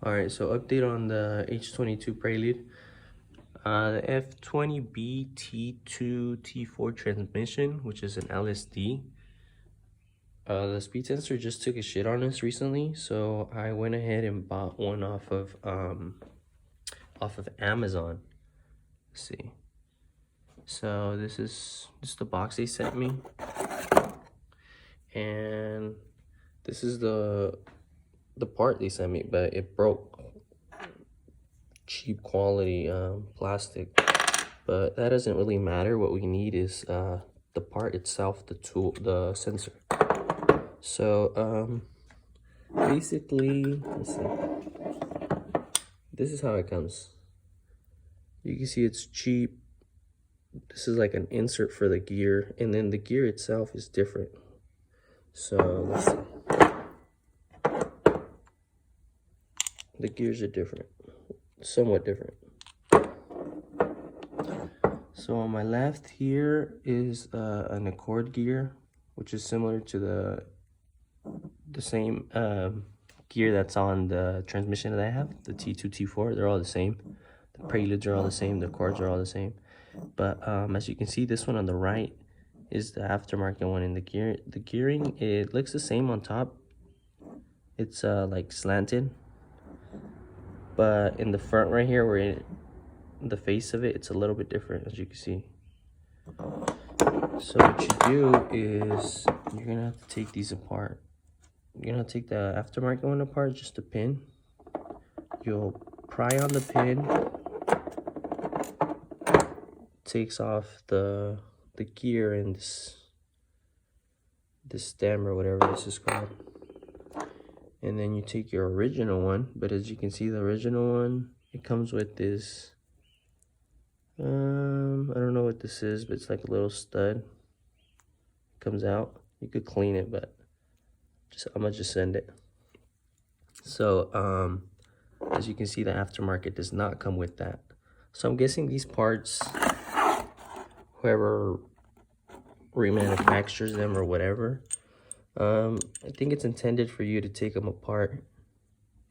All right, so update on the H22 Prelude. The F20B T2 T4 transmission, which is an LSD. The speed sensor just took a shit on us recently, so I went ahead and bought one off of Amazon. Let's see. So this is just the box they sent me, and this is the part they sent me, but it broke. Cheap quality plastic, but that doesn't really matter. What we need is the part itself, the tool, the sensor. So basically, let's see, this is how it comes. You can see it's cheap. This is like an insert for the gear, and then the gear itself is different. So let's see, the gears are different, somewhat different. So on my left here is an Accord gear, which is similar to the same gear that's on the transmission that I have, the T2, T4. They're all the same. The Preludes are all the same. The Accords are all the same. But as you can see, this one on the right is the aftermarket one. In the gearing, it looks the same on top. It's like slanted, but in the front right here, where the face of it, it's a little bit different, as you can see. So what you do is you're gonna have to take these apart. You're gonna take the aftermarket one apart, just a pin. You'll pry on the pin. Takes off the gear and this stem or whatever this is called. And then you take your original one, but as you can see, the original one, it comes with this I don't know what this is, but it's like a little stud. Comes out. You could clean it, but I'm gonna just send it. So as you can see, the aftermarket does not come with that. So I'm guessing these parts, whoever remanufactures them or whatever, I think it's intended for you to take them apart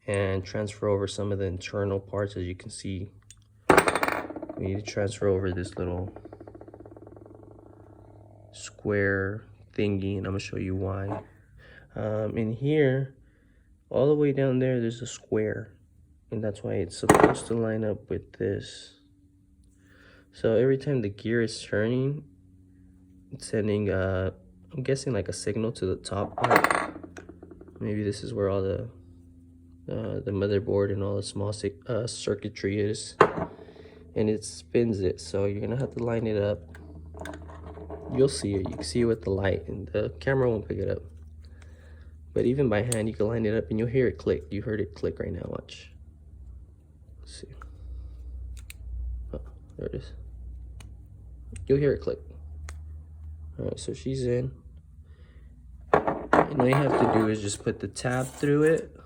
and transfer over some of the internal parts. As you can see, we need to transfer over this little square thingy, and I'm gonna show you why. In here, all the way down there, there's a square, and that's why it's supposed to line up with this. So every time the gear is turning, it's sending I'm guessing like a signal to the top part. Maybe this is where all the motherboard and all the small circuitry is, and it spins it. So you're gonna have to line it up. You'll see it. You can see it with the light, and the camera won't pick it up. But even by hand, you can line it up, and you'll hear it click. You heard it click right now. Watch. Let's see. Oh, there it is. You'll hear it click. All right, so she's in. And all you have to do is just put the tab through it.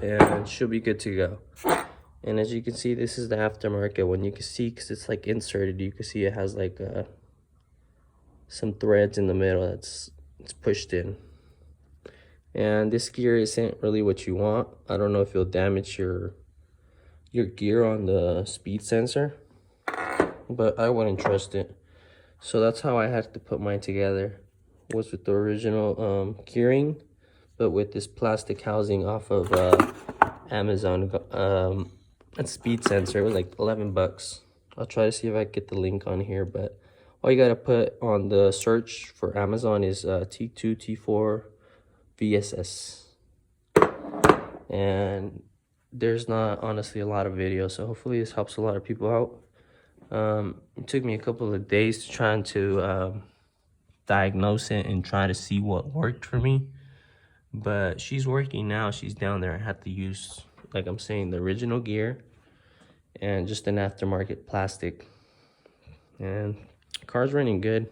And she'll be good to go. And as you can see, this is the aftermarket one. You can see, because it's like inserted, you can see it has like some threads in the middle it's pushed in. And this gear isn't really what you want. I don't know if you'll damage your gear on the speed sensor, but I wouldn't trust it. So that's how I had to put mine together, was with the original gearing, but with this plastic housing off of Amazon. A speed sensor. It was like 11 bucks. I'll try to see if I can get the link on here, but all you gotta put on the search for Amazon is T2 T4 VSS, and there's not honestly a lot of videos, so hopefully this helps a lot of people out. It took me a couple of days to try to diagnose it and try to see what worked for me, but she's working now. She's down there. I had to use, like I'm saying, the original gear and just an aftermarket plastic, and the car's running good.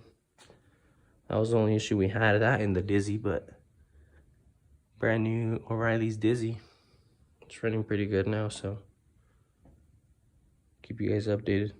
That was the only issue we had, that and the Dizzy, but brand new O'Reilly's Dizzy, it's running pretty good now, so keep you guys updated.